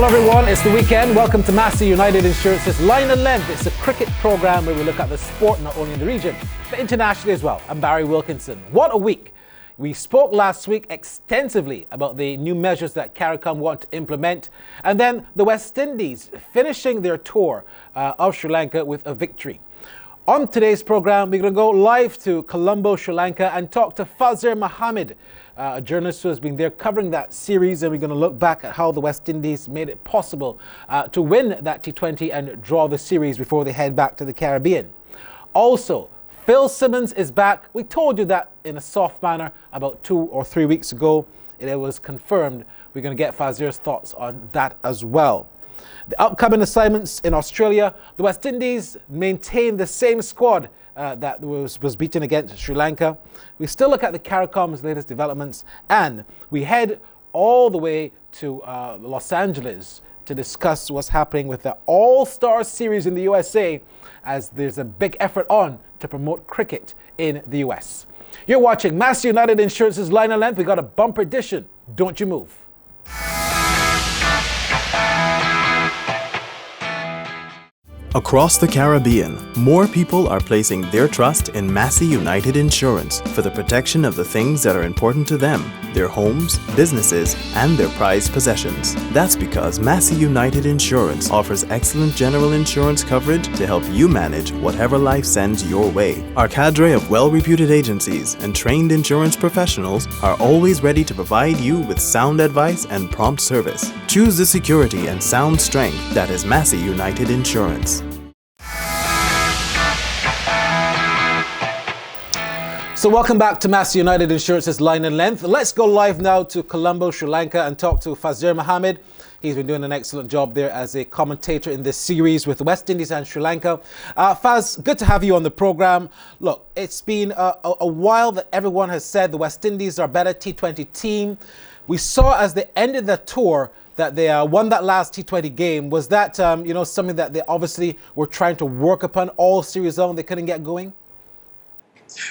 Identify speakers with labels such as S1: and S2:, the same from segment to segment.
S1: Hello everyone, it's the weekend. Welcome to Massey United Insurance's Line and Length. It's a cricket program where we look at the sport not only in the region, but internationally as well. I'm Barry Wilkinson. What a week. We spoke last week extensively about the new measures that CARICOM want to implement, and then the West Indies finishing their tour of Sri Lanka with a victory. On today's program, we're going to go live to Colombo, Sri Lanka and talk to Fazeer Mohammed, a journalist who has been there covering that series, and we're going to look back at how the West Indies made it possible to win that T20 and draw the series before they head back to the Caribbean. Also, Phil Simmons is back. We told you that in a soft manner about 2 or 3 weeks ago. It was confirmed. We're going to get Fazeer's thoughts on that as well. The upcoming assignments in Australia, the West Indies maintain the same squad that was beaten against Sri Lanka. We still look at the CARICOM's latest developments, and we head all the way to Los Angeles to discuss what's happening with the All-Star Series in the USA, as there's a big effort on to promote cricket in the US. You're watching Massey United Insurance's Line and Length. We got a bumper edition. Don't you move.
S2: Across the Caribbean, more people are placing their trust in Massey United Insurance for the protection of the things that are important to them, their homes, businesses, and their prized possessions. That's because Massey United Insurance offers excellent general insurance coverage to help you manage whatever life sends your way. Our cadre of well-reputed agencies and trained insurance professionals are always ready to provide you with sound advice and prompt service. Choose the security and sound strength that is Massey United Insurance.
S1: So welcome back to Massey United Insurance's Line and Length. Let's go live now to Colombo, Sri Lanka and talk to Fazeer Mohammed. He's been doing an excellent job there as a commentator in this series with the West Indies and Sri Lanka. Faz, good to have you on the program. Look, it's been a while that everyone has said the West Indies are a better T20 team. We saw as they ended the tour that they won that last T20 game. Was that something that they obviously were trying to work upon all series long? They couldn't get going?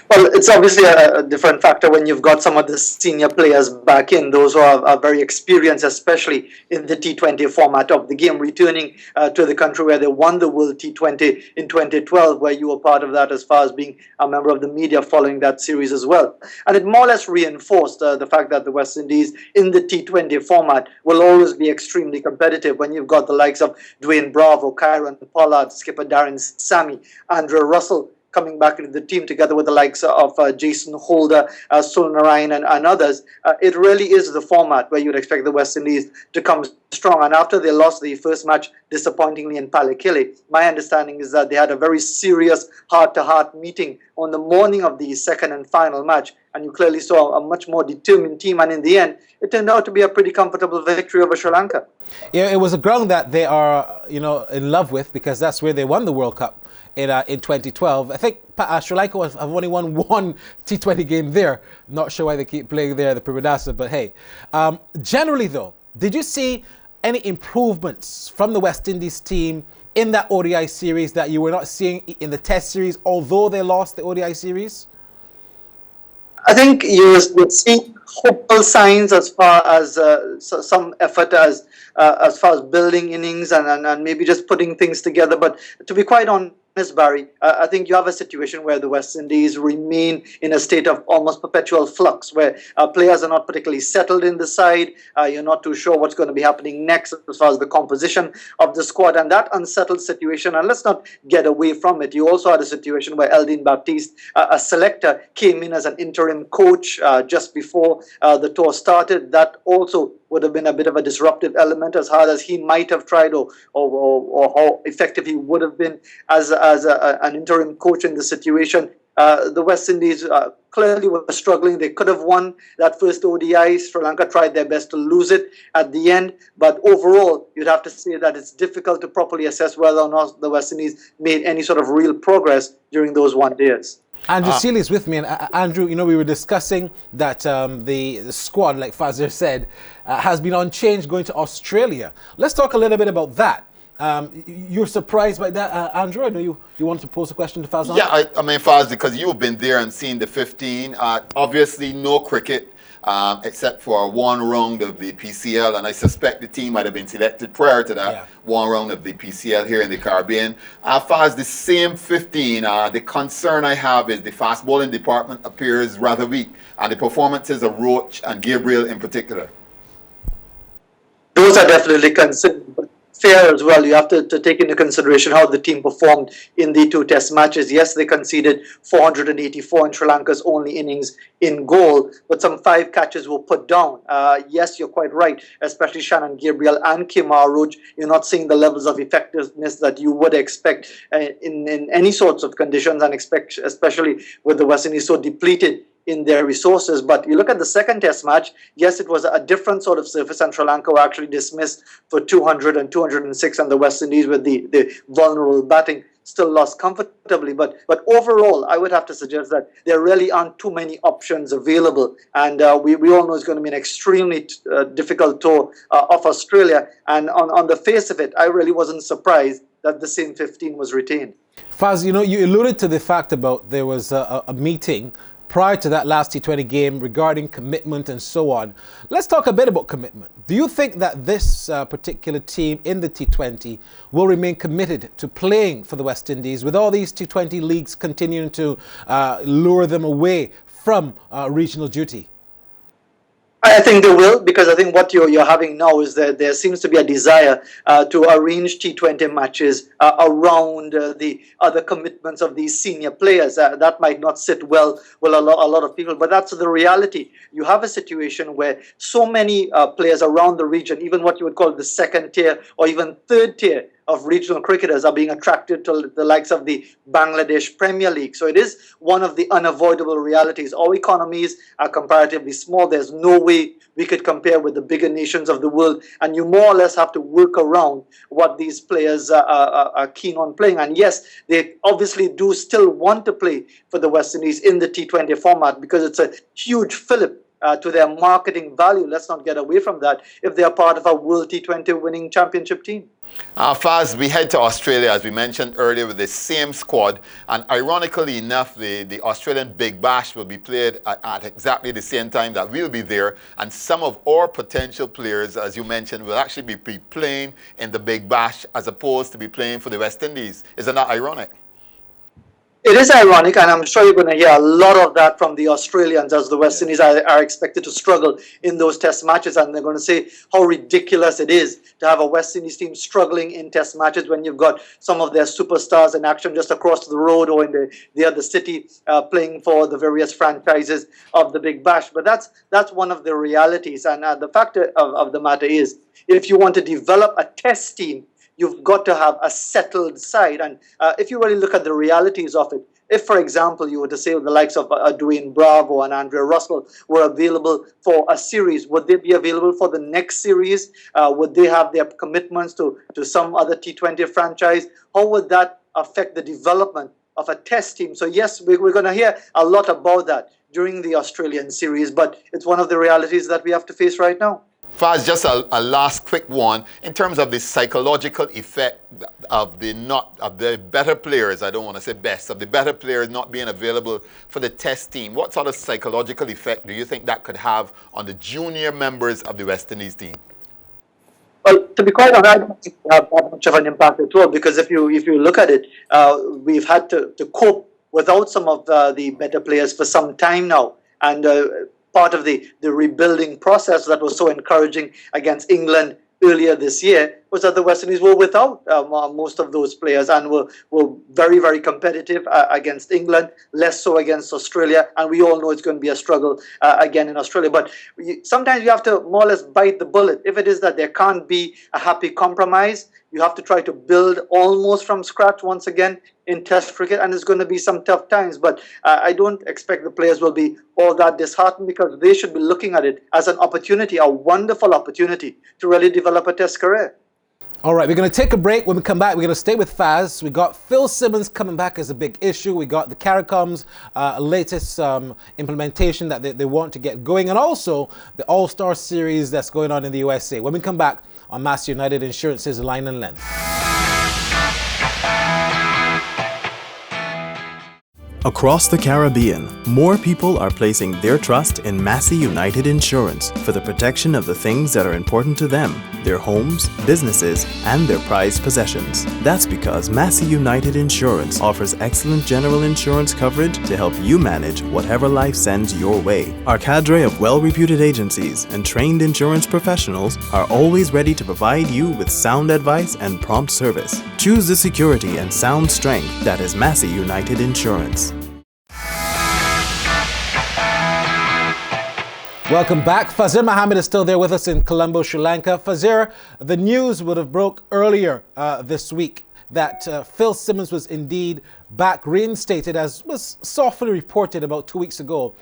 S3: Well, it's obviously a different factor when you've got some of the senior players back in, those who are very experienced, especially in the T20 format of the game, returning to the country where they won the World T20 in 2012, where you were part of that as far as being a member of the media following that series as well. And it more or less reinforced the fact that the West Indies in the T20 format will always be extremely competitive when you've got the likes of Dwayne Bravo, Kieron Pollard, skipper Darren Sammy, Andrew Russell, coming back into the team together with the likes of Jason Holder, Sul Narayan and others. It really is the format where you'd expect the West Indies to come strong. And after they lost the first match disappointingly in Pallekele, my understanding is that they had a very serious heart-to-heart meeting on the morning of the second and final match. And you clearly saw a much more determined team. And in the end, it turned out to be a pretty comfortable victory over Sri Lanka.
S1: Yeah, it was a ground that they are, in love with, because that's where they won the World Cup. In 2012. I think Sri Lanka have only won one T20 game there. Not sure why they keep playing there, the Primadasa, but hey. Generally though, did you see any improvements from the West Indies team in that ODI series that you were not seeing in the Test series, although they lost the ODI series?
S3: I think you would see hopeful signs as far as some effort as far as building innings and maybe just putting things together. But to be quite honest, Barry, I think you have a situation where the West Indies remain in a state of almost perpetual flux, where players are not particularly settled in the side. You're not too sure what's going to be happening next as far as the composition of the squad, and that unsettled situation. And let's not get away from it. You also had a situation where Eldin Baptiste, a selector, came in as an interim coach just before the tour started. That also would have been a bit of a disruptive element, as hard as he might have tried or how effective he would have been as an interim coach in the situation. The West Indies clearly were struggling. They could have won that first ODI. Sri Lanka tried their best to lose it at the end. But overall, you'd have to say that it's difficult to properly assess whether or not the West Indies made any sort of real progress during those 1 days.
S1: Andrew Seeley is with me, and Andrew, we were discussing that the squad, like Fazeer said, has been unchanged going to Australia. Let's talk a little bit about that. You're surprised by that, Andrew? I know you wanted to pose a question to Faz.
S4: Yeah, I mean, Faz, because you've been there and seen the 15. Obviously, no cricket except for one round of the PCL, and I suspect the team might have been selected prior to that one round of the PCL here in the Caribbean. Faz, the same 15, the concern I have is the fast bowling department appears rather weak, and the performances of Roach and Gabriel in particular.
S3: Those are definitely concerns. Fair as well. You have to take into consideration how the team performed in the 2 test matches. Yes, they conceded 484 in Sri Lanka's only innings in goal, but some 5 catches were put down. Yes, you're quite right, especially Shannon Gabriel and Kemar Roach. You're not seeing the levels of effectiveness that you would expect in any sorts of conditions, and especially with the West Indies so depleted in their resources. But you look at the 2nd test match, yes, it was a different sort of surface, and Sri Lanka were actually dismissed for 200 and 206, and the West Indies with the vulnerable batting still lost comfortably. But overall, I would have to suggest that there really aren't too many options available, and we all know it's going to be an extremely difficult tour of Australia, and on the face of it, I really wasn't surprised that the same 15 was retained.
S1: Faz, you alluded to the fact about there was a meeting prior to that last T20 game regarding commitment and so on. Let's talk a bit about commitment. Do you think that this particular team in the T20 will remain committed to playing for the West Indies with all these T20 leagues continuing to lure them away from regional duty?
S3: I think they will, because I think what you're having now is that there seems to be a desire to arrange T20 matches around the other commitments of these senior players. That might not sit well with a lot of people, but that's the reality. You have a situation where so many players around the region, even what you would call the 2nd tier or even 3rd tier of regional cricketers, are being attracted to the likes of the Bangladesh Premier League. So it is one of the unavoidable realities. Our economies are comparatively small. There's no way we could compare with the bigger nations of the world. And you more or less have to work around what these players are keen on playing. And yes, they obviously do still want to play for the West Indies in the T20 format, because it's a huge fillip to their marketing value. Let's not get away from that if they are part of a World T20 winning championship team.
S4: Faz, we head to Australia, as we mentioned earlier, with the same squad, and ironically enough, the Australian Big Bash will be played at exactly the same time that we'll be there, and some of our potential players, as you mentioned, will actually be playing in the Big Bash as opposed to be playing for the West Indies. Isn't that ironic?
S3: It is ironic, and I'm sure you're going to hear a lot of that from the Australians, as the West Indies are expected to struggle in those test matches, and they're going to say how ridiculous it is to have a West Indies team struggling in test matches when you've got some of their superstars in action just across the road or in the other city playing for the various franchises of the Big Bash. But that's one of the realities, and the fact of the matter is, if you want to develop a test team, you've got to have a settled side. And if you really look at the realities of it, if, for example, you were to say the likes of Dwayne Bravo and Andrea Russell were available for a series, would they be available for the next series? Would they have their commitments to some other T20 franchise? How would that affect the development of a test team? So yes, we're going to hear a lot about that during the Australian series, but it's one of the realities that we have to face right now.
S4: Faz, just a last quick one. In terms of the psychological effect of the better players, I don't want to say best, of the better players not being available for the test team, what sort of psychological effect do you think that could have on the junior members of the West Indies team?
S3: Well, to be quite honest, I don't think it will have that much of an impact at all, because if you look at it, we've had to cope without some of the better players for some time now. And part of the rebuilding process that was so encouraging against England earlier this year was that the West Indies were without most of those players and were very, very competitive against England, less so against Australia. And we all know it's going to be a struggle again in Australia. But sometimes you have to more or less bite the bullet. If it is that there can't be a happy compromise, you have to try to build almost from scratch once again in Test cricket, and it's going to be some tough times. But I don't expect the players will be all that disheartened, because they should be looking at it as an opportunity, a wonderful opportunity to really develop a Test career.
S1: All right, we're going to take a break. When we come back, we're going to stay with Faz. We got Phil Simmons coming back as a big issue. We got the CARICOM's latest implementation that they want to get going, and also the All-Star Series that's going on in the USA. When we come back on Mass United Insurance's Line and Length.
S2: Across the Caribbean, more people are placing their trust in Massey United Insurance for the protection of the things that are important to them, their homes, businesses, and their prized possessions. That's because Massey United Insurance offers excellent general insurance coverage to help you manage whatever life sends your way. Our cadre of well-reputed agencies and trained insurance professionals are always ready to provide you with sound advice and prompt service. Choose the security and sound strength that is Massey United Insurance.
S1: Welcome back. Fazeer Mohammed is still there with us in Colombo, Sri Lanka. Fazeer, the news would have broke earlier this week that Phil Simmons was indeed back reinstated, as was softly reported about 2 weeks ago.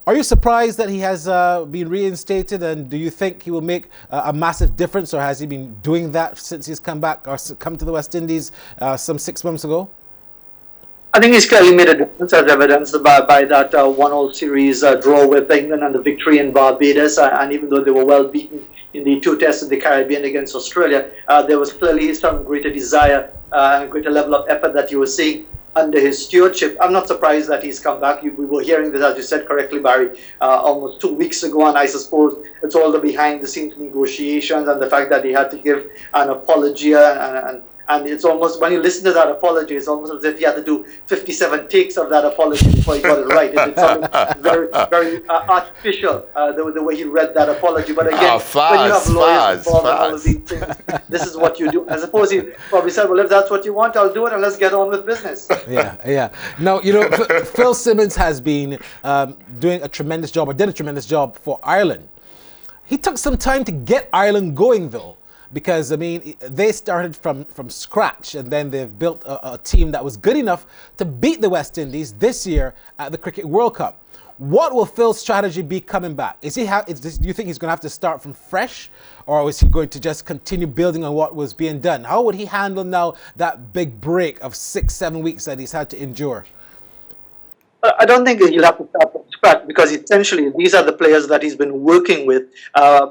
S1: Are you surprised that he has been reinstated, and do you think he will make a massive difference, or has he been doing that since he's come back or come to the West Indies some 6 months ago?
S3: I think he's clearly made a difference, as evidenced by that 1-1 series draw with England and the victory in Barbados. And even though they were well beaten in the 2 tests in the Caribbean against Australia, there was clearly some greater desire and a greater level of effort that you were seeing under his stewardship. I'm not surprised that he's come back. We were hearing this, as you said correctly, Barry, almost 2 weeks ago, and I suppose it's all the behind-the-scenes negotiations and the fact that he had to give an apology and it's almost, when you listen to that apology, it's almost as if he had to do 57 takes of that apology before he got it right. It sounded very, very artificial, the way he read that apology. But again, when you have lawyers involved in all of these things, this is what you do. I suppose he probably said, well, if that's what you want, I'll do it, and let's get on with business.
S1: Yeah. Now, Phil Simmons has been doing a tremendous job, or did a tremendous job for Ireland. He took some time to get Ireland going, though, because, I mean, they started from scratch, and then they've built a team that was good enough to beat the West Indies this year at the Cricket World Cup. What will Phil's strategy be coming back? Do you think he's going to have to start from fresh, or is he going to just continue building on what was being done? How would he handle now that big break of 6-7 weeks that he's had to endure?
S3: I don't think he'll have to start from scratch, because essentially these are the players that he's been working with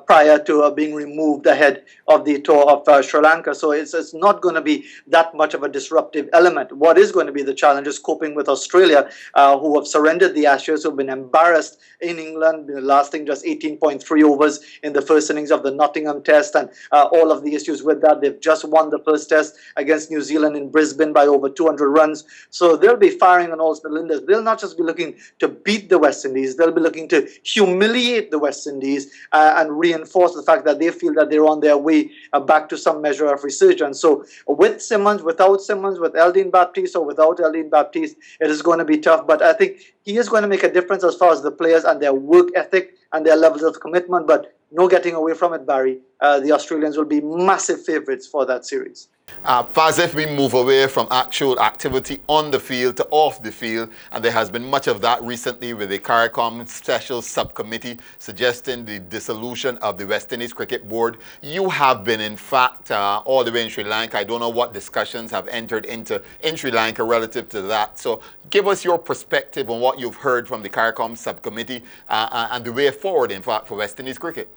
S3: prior to being removed ahead of the tour of Sri Lanka. So it's not going to be that much of a disruptive element. What is going to be the challenge is coping with Australia, who have surrendered the Ashes, who have been embarrassed in England, lasting just 18.3 overs in the first innings of the Nottingham Test, and all of the issues with that. They've just won the first Test against New Zealand in Brisbane by over 200 runs. So they'll be firing on all cylinders. They'll not just be looking to beat the West Indies, they'll be looking to humiliate the West Indies and reinforce the fact that they feel that they're on their way back to some measure of resurgence. So with Simmons, without Simmons, with Eldin Baptiste or without Eldin Baptiste, it is going to be tough. But I think he is going to make a difference as far as the players and their work ethic and their levels of commitment. But no getting away from it, Barry. The Australians will be massive favourites for that series.
S4: Faz, if we move away from actual activity on the field to off the field, and there has been much of that recently with the CARICOM special subcommittee suggesting the dissolution of the West Indies Cricket Board. You have been, in fact, all the way in Sri Lanka. I don't know what discussions have entered into in Sri Lanka relative to that. So give us your perspective on what you've heard from the CARICOM subcommittee and the way forward, in fact, for West Indies cricket.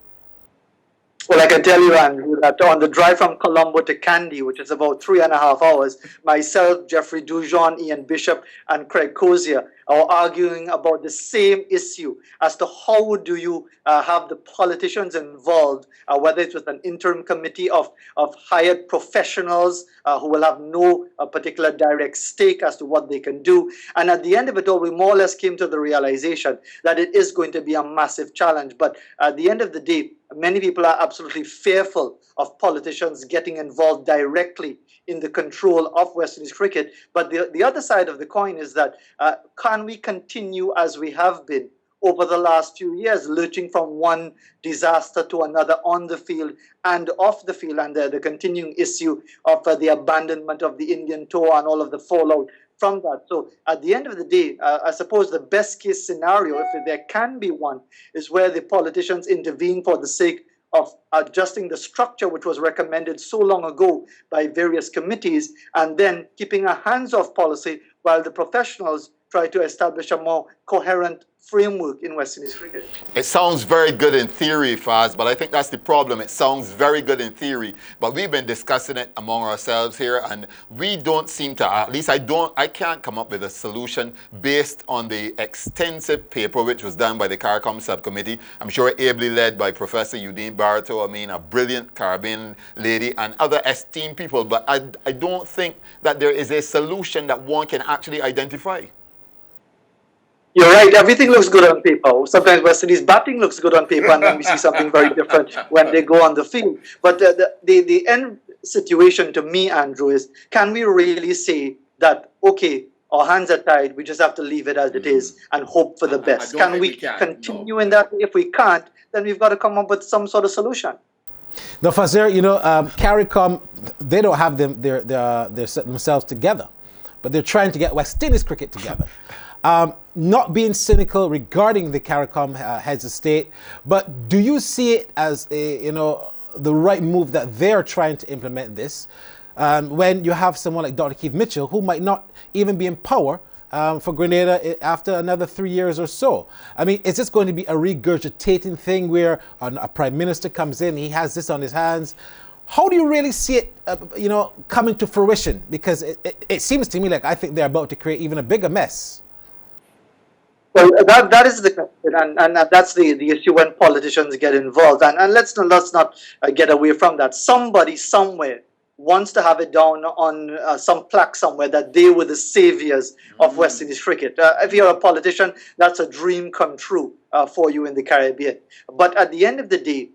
S3: Well, I can tell you, Andrew, that on the drive from Colombo to Kandy, which is about 3.5 hours, myself, Jeffrey Dujon, Ian Bishop, and Craig Cozier are arguing about the same issue as to how do you have the politicians involved, whether it's with an interim committee of hired professionals who will have no particular direct stake as to what they can do. And at the end of it all, we more or less came to the realization that it is going to be a massive challenge. But at the end of the day, many people are absolutely fearful of politicians getting involved directly in the control of West Indies cricket. But the other side of the coin is that can we continue as we have been over the last few years, lurching from one disaster to another on the field and off the field, and the continuing issue of the abandonment of the Indian tour and all of the fallout from that. So at the end of the day, I suppose the best case scenario, if there can be one, is where the politicians intervene for the sake of adjusting the structure which was recommended so long ago by various committees, and then keeping a hands-off policy while the professionals try to establish a more coherent framework in West Indies cricket.
S4: It sounds very good in theory, Faz, but I think that's the problem. It sounds very good in theory, but we've been discussing it among ourselves here, and we don't seem to, at least I can't come up with a solution based on the extensive paper which was done by the CARICOM subcommittee. I'm sure ably led by Professor Eugene Barreto, a brilliant Caribbean lady, and other esteemed people, but I don't think that there is a solution that one can actually identify.
S3: You're right. Everything looks good on paper. Sometimes West Indies batting looks good on paper, and then we see something very different when they go on the field. But the end situation to me, Andrew, is can we really say that, okay, our hands are tied, we just have to leave it as it is and hope for the best? Can we continue in that? If we can't, then we've got to come up with some sort of solution.
S1: Now, Fazeer, CARICOM, they don't have themselves together, but they're trying to get West Indies cricket together. Not being cynical regarding the CARICOM heads of state, but do you see it as the right move that they're trying to implement this when you have someone like Dr. Keith Mitchell who might not even be in power for Grenada after another 3 years or so? I mean, is this going to be a regurgitating thing where a prime minister comes in, he has this on his hands? How do you really see it, coming to fruition? Because it seems to me like I think they're about to create even a bigger mess.
S3: Well, that is the question, and that's the issue when politicians get involved. And let's not get away from that. Somebody somewhere wants to have it down on some plaque somewhere that they were the saviors of West Indies cricket. If you're a politician, that's a dream come true for you in the Caribbean. But at the end of the day,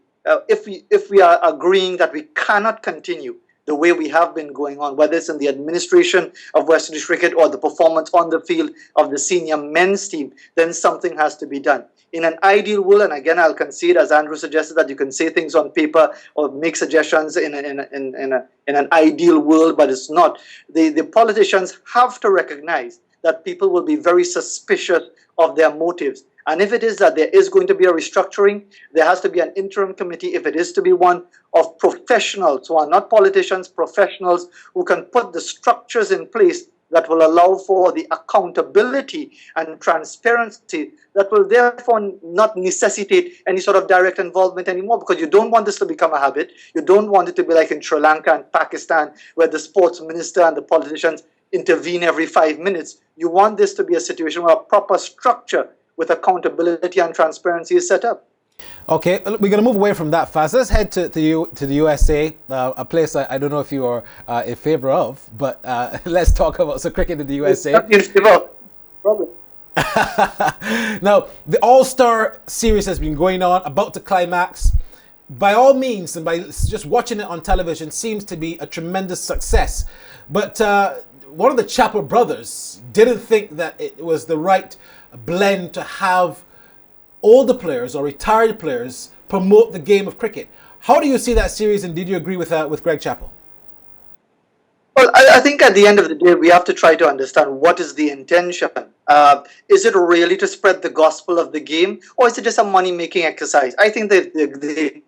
S3: if we are agreeing that we cannot continue the way we have been going on, whether it's in the administration of West Indies cricket or the performance on the field of the senior men's team, then something has to be done. In an ideal world, and again, I'll concede, as Andrew suggested, that you can say things on paper or make suggestions in an ideal world, but it's not. The politicians have to recognize that people will be very suspicious of their motives. And if it is that there is going to be a restructuring, there has to be an interim committee, if it is to be one, of professionals who are not politicians, professionals who can put the structures in place that will allow for the accountability and transparency that will therefore not necessitate any sort of direct involvement anymore, because you don't want this to become a habit. You don't want it to be like in Sri Lanka and Pakistan, where the sports minister and the politicians intervene every 5 minutes. You want this to be a situation where a proper structure with accountability and transparency is set up.
S1: Okay, we're going to move away from that fast. Let's head to the USA, a place I don't know if you are in favor of, but let's talk about some cricket in the USA. Now, the All-Star series has been going on, about to climax. By all means, and by just watching it on television, seems to be a tremendous success. But one of the Chappell brothers didn't think that it was the right blend to have older players or retired players promote the game of cricket. How do you see that series, and did you agree with Greg Chappell?
S3: Well, I think at the end of the day, we have to try to understand what is the intention. Is it really to spread the gospel of the game, or is it just a money-making exercise? I think the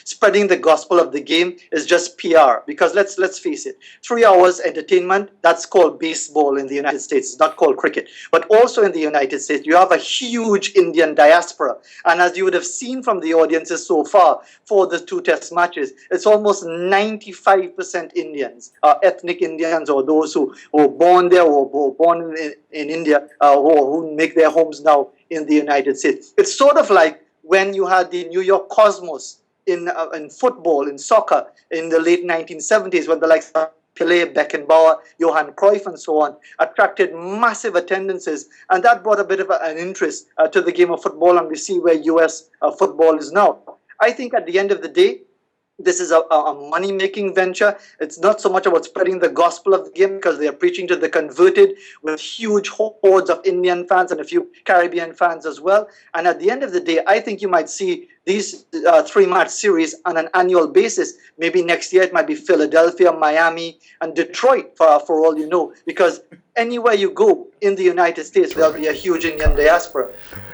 S3: spreading the gospel of the game is just PR, because let's face it, 3 hours entertainment, that's called baseball in the United States. It's not called cricket. But also in the United States, you have a huge Indian diaspora. And as you would have seen from the audiences so far for the 2 test matches, it's almost 95% Indians, ethnic Indians, or those who were born there or were born in India, who make their homes now in the United States. It's sort of like when you had the New York Cosmos in football, in soccer, in the late 1970s, when the likes of Pelé, Beckenbauer, Johan Cruyff, and so on attracted massive attendances, and that brought a bit of an interest to the game of football, and we see where US football is now. I think at the end of the day, this is a money-making venture. It's not so much about spreading the gospel of the game, because they are preaching to the converted with huge hordes of Indian fans and a few Caribbean fans as well. And at the end of the day, I think you might see these 3-match series on an annual basis. Maybe next year it might be Philadelphia, Miami, and Detroit, for all you know, because anywhere you go in the United States, there'll be a huge Indian diaspora.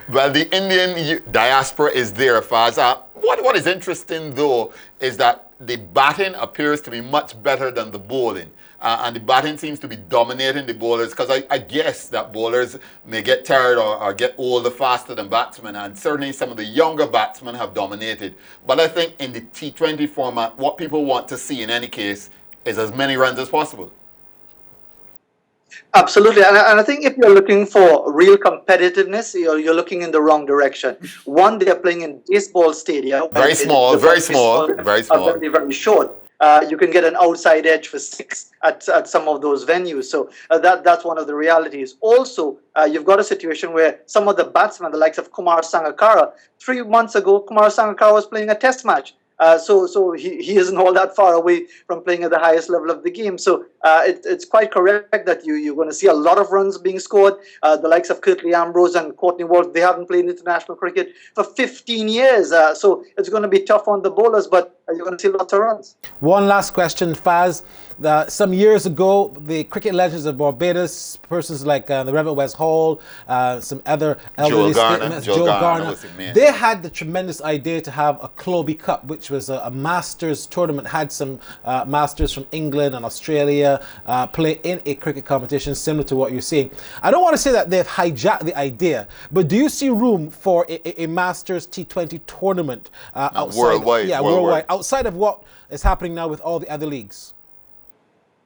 S4: Well, the Indian diaspora is there, Faz. What is interesting, though, is that the batting appears to be much better than the bowling. And the batting seems to be dominating the bowlers, because I guess that bowlers may get tired or get older faster than batsmen, and certainly some of the younger batsmen have dominated. But I think in the T20 format, what people want to see in any case is as many runs as possible.
S3: Absolutely, and I think if you're looking for real competitiveness, you're looking in the wrong direction. One, they're playing in baseball stadia.
S4: Very small, very small, very small.
S3: Very, very short. You can get an outside edge for 6 at some of those venues. So that's one of the realities. Also, you've got a situation where some of the batsmen, the likes of Kumar Sangakkara, 3 months ago, Kumar Sangakkara was playing a test match. So he isn't all that far away from playing at the highest level of the game. So it's quite correct that you're going to see a lot of runs being scored. The likes of Curtly Ambrose and Courtney Walsh, they haven't played international cricket for 15 years. So it's going to be tough on the bowlers, but you're going to see lots of runs.
S1: One last question, Faz. Some years ago, the cricket legends of Barbados, persons like the Reverend West Hall, some other elderly statements, Joe Garner, they had the tremendous idea to have a Clobie Cup, which was a Masters tournament, had some Masters from England and Australia play in a cricket competition similar to what you're seeing. I don't want to say that they've hijacked the idea, but do you see room for a Masters T20 tournament outside,
S4: worldwide?
S1: Yeah, worldwide, outside of what is happening now with all the other leagues?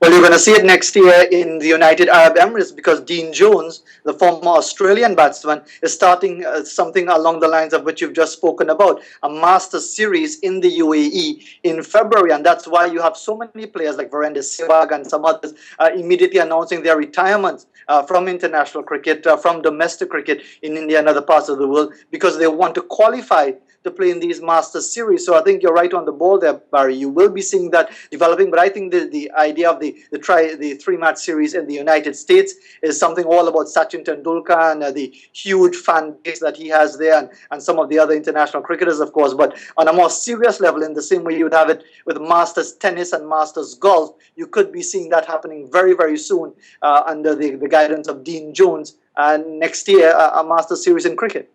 S3: Well, you're going to see it next year in the United Arab Emirates, because Dean Jones, the former Australian batsman, is starting something along the lines of what you've just spoken about, a Masters series in the UAE in February. And that's why you have so many players like Virender Sehwag and some others immediately announcing their retirements from international cricket, from domestic cricket in India and other parts of the world, because they want to qualify to play in these Masters series. So I think you're right on the ball there, Barry. You will be seeing that developing, but I think the idea of the 3-match series in the United States is something all about Sachin Tendulkar and the huge fan base that he has there, and some of the other international cricketers, of course. But on a more serious level, in the same way you would have it with Masters tennis and Masters golf, you could be seeing that happening very, very soon under the guidance of Dean Jones, and next year a Masters series in cricket.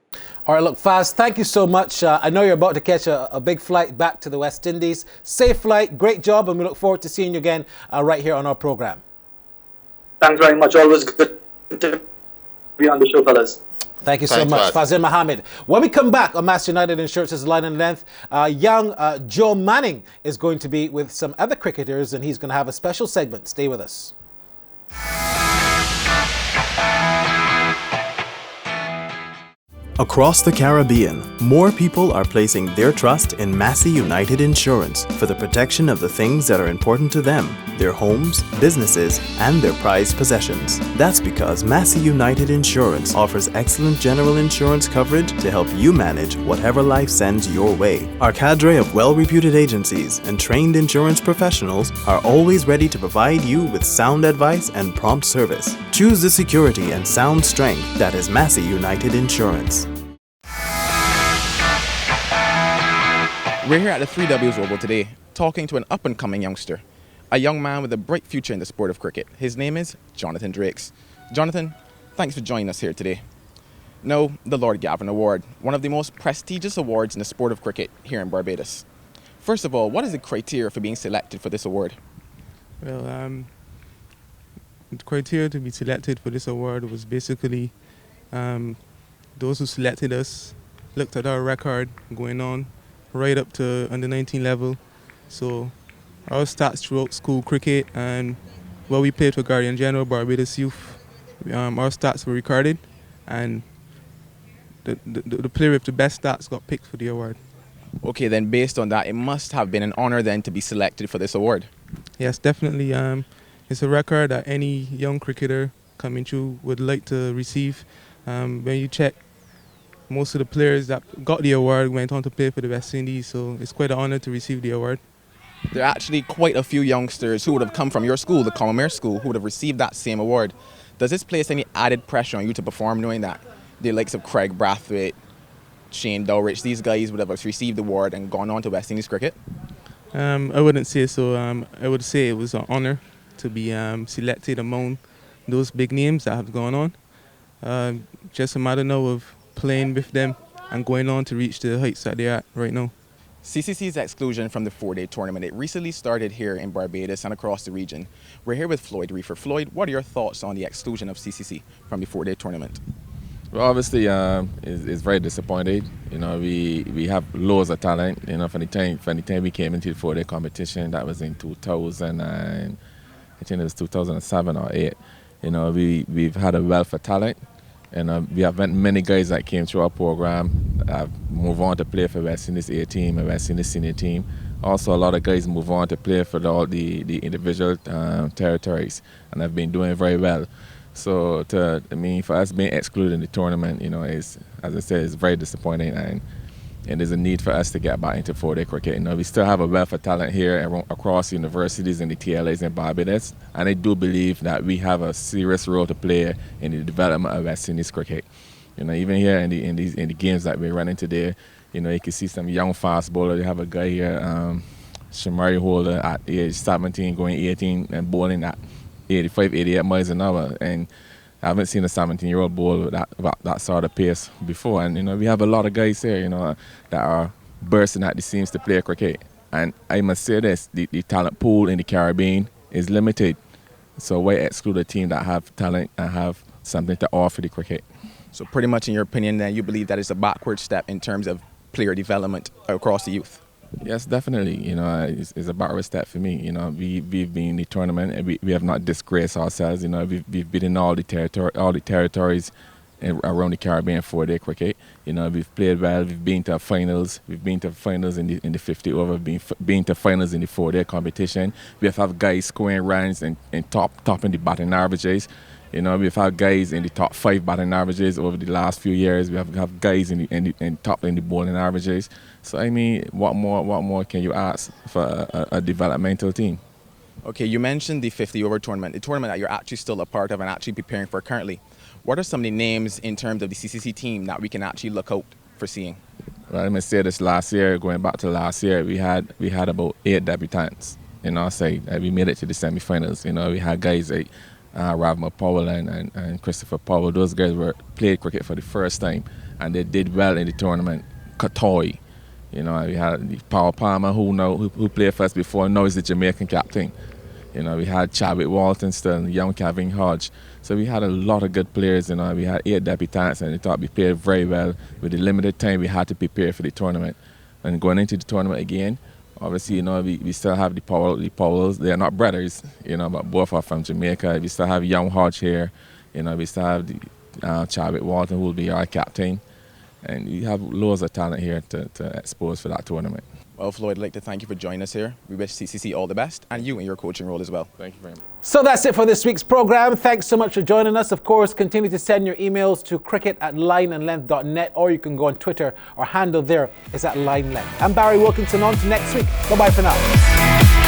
S1: All right, look, Faz, thank you so much. I know you're about to catch a big flight back to the West Indies. Safe flight, great job, and we look forward to seeing you again right here on our program.
S3: Thanks very much. Always good to be on the show, fellas.
S1: Thank you so much, Fazeer Mohammed. When we come back on Mass United Insurance's Line and Length, young Joe Manning is going to be with some other cricketers, and he's going to have a special segment. Stay with us.
S2: Across the Caribbean, more people are placing their trust in Massey United Insurance for the protection of the things that are important to them, their homes, businesses, and their prized possessions. That's because Massey United Insurance offers excellent general insurance coverage to help you manage whatever life sends your way. Our cadre of well-reputed agencies and trained insurance professionals are always ready to provide you with sound advice and prompt service. Choose the security and sound strength that is Massey United Insurance.
S5: We're here at the 3Ws Oval today, talking to an up-and-coming youngster, a young man with a bright future in the sport of cricket. His name is Jonathan Drakes. Jonathan, thanks for joining us here today. Now, the Lord Gavin Award, one of the most prestigious awards in the sport of cricket here in Barbados. First of all, what is the criteria for being selected for this award?
S6: Well, the criteria to be selected for this award was basically those who selected us looked at our record going on right up to under 19 level. So our stats throughout school cricket and where we played for Guardian General, Barbados Youth, our stats were recorded, and the player with the best stats got picked for the award.
S5: Okay, then based on that, it must have been an honor then to be selected for this award.
S6: Yes, definitely. It's a record that any young cricketer coming through would like to receive. When you check, most of the players that got the award went on to play for the West Indies, so it's quite an honor to receive the award.
S5: There are actually quite a few youngsters who would have come from your school, the Commonwealth School, who would have received that same award. Does this place any added pressure on you to perform, knowing that the likes of Craig Brathwaite, Shane Dowrich, these guys would have received the award and gone on to West Indies cricket?
S6: I wouldn't say so. I would say it was an honor to be selected among those big names that have gone on. Just a matter now of playing with them and going on to reach the heights that they're at right now.
S5: CCC's exclusion from the 4-day tournament, it recently started here in Barbados and across the region. We're here with Floyd Reefer. Floyd, what are your thoughts on the exclusion of CCC from the 4-day tournament?
S7: Well, obviously, it's very disappointing. You know, we have loads of talent. You know, from the time we came into the 4-day competition, that was in 2000 and I think it was 2007 or 8. You know, we've had a wealth of talent. And we have many guys that came through our program move on to play for West Indies A team and West Indies senior team. Also, a lot of guys move on to play for all the individual territories and have been doing very well. So, for us being excluded in the tournament, you know, is, as I said, it's very disappointing, and there's a need for us to get back into 4-day cricket. You know, we still have a wealth of talent here across universities and the TLAs in Barbados, and I do believe that we have a serious role to play in the development of West Indies cricket. You know, even here in the games that we're running today, you know, you can see some young fast bowlers. You have a guy here, Shamari Holder, at age 17, going 18 and bowling at 85, 88 miles an hour, and I haven't seen a 17-year-old bowl with that sort of pace before. And, you know, we have a lot of guys here, you know, that are bursting at the seams to play cricket. And I must say this, the talent pool in the Caribbean is limited. So why exclude a team that have talent and have something to offer the cricket?
S5: So pretty much in your opinion then, you believe that it's a backward step in terms of player development across the youth?
S7: Yes, definitely. You know, it's a backward step for me. You know, we've been in the tournament and we have not disgraced ourselves. You know, we've been in all the territories around the Caribbean 4-day cricket. You know, we've played well. We've been to finals. We've been to finals in the 50 over. Been to finals in the 4-day competition. We have guys scoring runs and topping the batting averages. You know, we've had guys in the top 5 batting averages over the last few years. We have guys in top in the bowling averages. So I mean, what more can you ask for a developmental team?
S5: Okay, you mentioned the 50 over tournament, the tournament that you're actually still a part of and actually preparing for currently. What are some of the names in terms of the CCC team that we can actually look out for seeing?
S7: Well, I must say this last year, going back to last year, we had about 8 debutants in our side. We made it to the semi-finals. You know, we had guys like Ravma Powell and Christopher Powell. Those guys played cricket for the first time, and they did well in the tournament. Katoy, you know, we had Paul Palmer, who played for us before, now is the Jamaican captain. You know, we had Chadwick Walton still, young Kevin Hodge. So we had a lot of good players. You know, we had 8 debutants, and I thought we played very well. With the limited time we had to prepare for the tournament, and going into the tournament again. Obviously, you know, we still have the Powells. They are not brothers, you know, but both are from Jamaica. We still have young Hodge here. You know, we still have the Chadwick Walton, who will be our captain. And we have loads of talent here to expose for that tournament.
S5: Well, Floyd, I'd like to thank you for joining us here. We wish CCC all the best, and you in your coaching role as well.
S7: Thank you very much.
S1: So that's it for this week's program. Thanks so much for joining us. Of course, continue to send your emails to cricket@lineandlength.net, or you can go on Twitter. Our handle there is @linelength. I'm Barry Wilkinson. On to next week. Bye-bye for now.